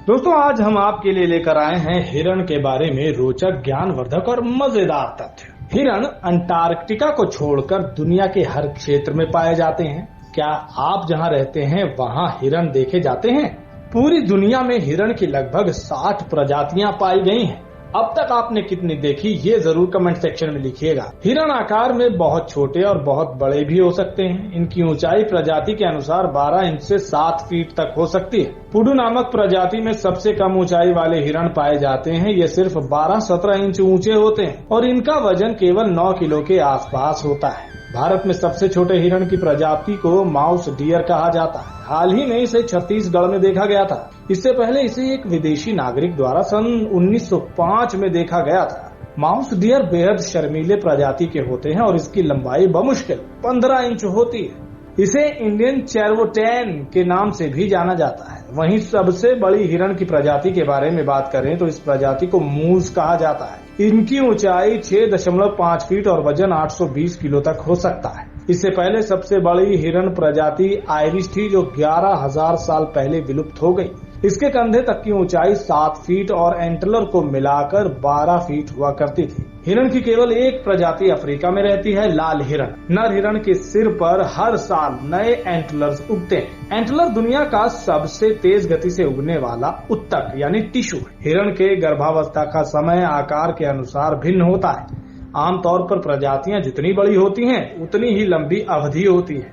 दोस्तों आज हम आपके लिए लेकर आए हैं हिरण के बारे में रोचक, ज्ञानवर्धक और मजेदार तथ्य। हिरण अंटार्कटिका को छोड़कर दुनिया के हर क्षेत्र में पाए जाते हैं। क्या आप जहां रहते हैं वहां हिरण देखे जाते हैं? पूरी दुनिया में हिरण की लगभग 60 प्रजातियां पाई गई हैं। अब तक आपने कितनी देखी ये जरूर कमेंट सेक्शन में लिखिएगा। हिरण आकार में बहुत छोटे और बहुत बड़े भी हो सकते हैं। इनकी ऊंचाई प्रजाति के अनुसार 12 इंच से 7 फीट तक हो सकती है। पुडू नामक प्रजाति में सबसे कम ऊंचाई वाले हिरण पाए जाते हैं। ये सिर्फ 12-17 इंच ऊंचे होते हैं और इनका वजन केवल 9 किलो के आसपास होता है। भारत में सबसे छोटे हिरण की प्रजाति को माउस डियर कहा जाता है। हाल ही में इसे छत्तीसगढ़ में देखा गया था। इससे पहले इसे एक विदेशी नागरिक द्वारा सन 1905 में देखा गया था। माउस डियर बेहद शर्मीले प्रजाति के होते हैं और इसकी लंबाई बमुश्किल 15 इंच होती है। इसे इंडियन चेरवोटैन के नाम से भी जाना जाता है। वहीं सबसे बड़ी हिरण की प्रजाति के बारे में बात करें तो इस प्रजाति को मूस कहा जाता है। इनकी ऊंचाई 6.5 फीट और वजन 820 किलो तक हो सकता है। इससे पहले सबसे बड़ी हिरण प्रजाति आयरिश थी जो 11,000 साल पहले विलुप्त हो गई। इसके कंधे तक की ऊंचाई 7 फीट और एंटलर को मिलाकर 12 फीट हुआ करती थी। हिरण की केवल एक प्रजाति अफ्रीका में रहती है, लाल हिरण। नर हिरण के सिर पर हर साल नए एंटलर्स उगते हैं। एंटलर दुनिया का सबसे तेज गति से उगने वाला उत्तक यानी टिश्यू है। हिरण के गर्भावस्था का समय आकार के अनुसार भिन्न होता है। आमतौर पर प्रजातियां जितनी बड़ी होती हैं उतनी ही लंबी अवधि होती है।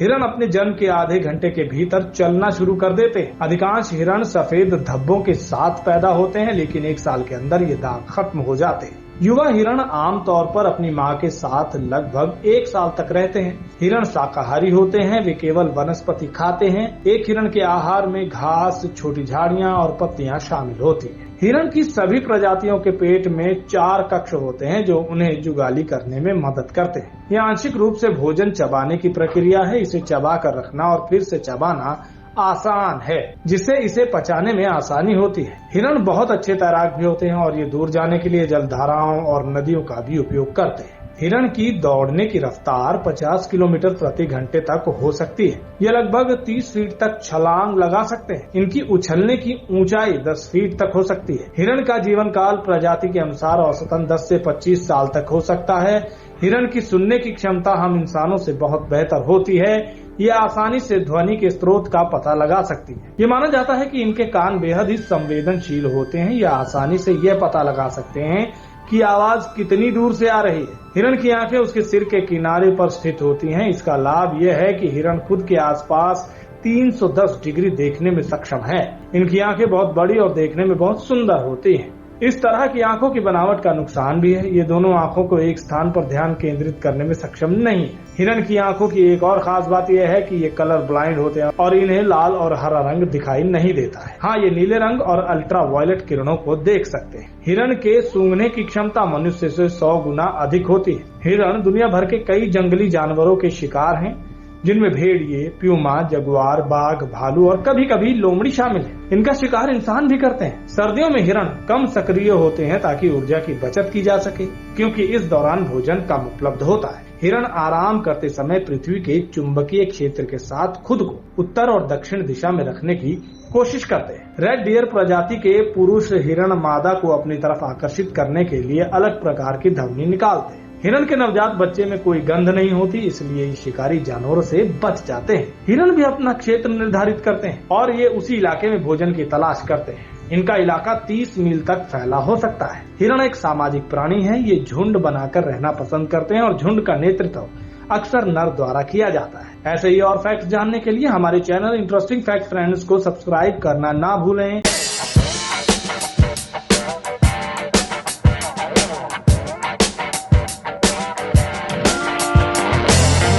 हिरण अपने जन्म के आधे घंटे के भीतर चलना शुरू कर देते हैं। अधिकांश हिरण सफेद धब्बों के साथ पैदा होते हैं, लेकिन 1 साल के अंदर ये दाग खत्म हो जाते हैं। युवा हिरण आमतौर पर अपनी मां के साथ लगभग 1 साल तक रहते हैं। हिरण शाकाहारी होते हैं, वे केवल वनस्पति खाते हैं। एक हिरण के आहार में घास, छोटी झाड़ियां और पत्तियां शामिल होती हैं। हिरण की सभी प्रजातियों के पेट में 4 कक्ष होते हैं जो उन्हें जुगाली करने में मदद करते हैं। यह आंशिक रूप से भोजन चबाने की प्रक्रिया है। इसे चबा कर रखना और फिर से चबाना आसान है, जिससे इसे पचाने में आसानी होती है। हिरण बहुत अच्छे तैराक भी होते हैं और ये दूर जाने के लिए जलधाराओं और नदियों का भी उपयोग करते हैं। हिरण की दौड़ने की रफ्तार 50 किलोमीटर प्रति घंटे तक हो सकती है। ये लगभग 30 फीट तक छलांग लगा सकते हैं। इनकी उछलने की ऊंचाई 10 फीट तक हो सकती है। हिरण का जीवन काल प्रजाति के अनुसार औसतन 10 से 25 साल तक हो सकता है। हिरण की सुनने की क्षमता हम इंसानों से बहुत बेहतर होती है। ये आसानी से ध्वनि के स्रोत का पता लगा सकती है। ये माना जाता है कि इनके कान बेहद ही संवेदनशील होते हैं। ये आसानी से यह पता लगा सकते हैं कि आवाज कितनी दूर से आ रही है। हिरण की आंखें उसके सिर के किनारे पर स्थित होती हैं। इसका लाभ यह है कि हिरण खुद के आसपास 310 डिग्री देखने में सक्षम है। इनकी आंखें बहुत बड़ी और देखने में बहुत सुंदर होती हैं। इस तरह की आंखों की बनावट का नुकसान भी है। ये दोनों आंखों को एक स्थान पर ध्यान केंद्रित करने में सक्षम नहीं है। हिरण की आंखों की एक और खास बात यह है कि ये कलर ब्लाइंड होते हैं और इन्हें लाल और हरा रंग दिखाई नहीं देता है। हाँ, ये नीले रंग और अल्ट्रा वायलेट किरणों को देख सकते हैं। हिरण के सूंघने की क्षमता मनुष्य से 100 गुना अधिक होती है। हिरण दुनिया भर के कई जंगली जानवरों के शिकार हैं, जिनमें भेड़िए, प्यूमा, जगुआर, बाघ, भालू और कभी कभी लोमड़ी शामिल है। इनका शिकार इंसान भी करते हैं। सर्दियों में हिरण कम सक्रिय होते हैं ताकि ऊर्जा की बचत की जा सके, क्योंकि इस दौरान भोजन कम उपलब्ध होता है। हिरण आराम करते समय पृथ्वी के चुंबकीय क्षेत्र के साथ खुद को उत्तर और दक्षिण दिशा में रखने की कोशिश करते हैं। रेड डियर प्रजाति के पुरुष हिरण मादा को अपनी तरफ आकर्षित करने के लिए अलग प्रकार की ध्वनि निकालते हैं। हिरण के नवजात बच्चे में कोई गंध नहीं होती, इसलिए ये शिकारी जानवरों से बच जाते हैं। हिरण भी अपना क्षेत्र निर्धारित करते हैं और ये उसी इलाके में भोजन की तलाश करते हैं। इनका इलाका 30 मील तक फैला हो सकता है। हिरण एक सामाजिक प्राणी है। ये झुंड बनाकर रहना पसंद करते हैं और झुंड का नेतृत्व अक्सर नर द्वारा किया जाता है। ऐसे ही और फैक्ट्स जानने के लिए हमारे चैनल इंटरेस्टिंग फैक्ट फ्रेंड्स को सब्सक्राइब करना ना भूलें।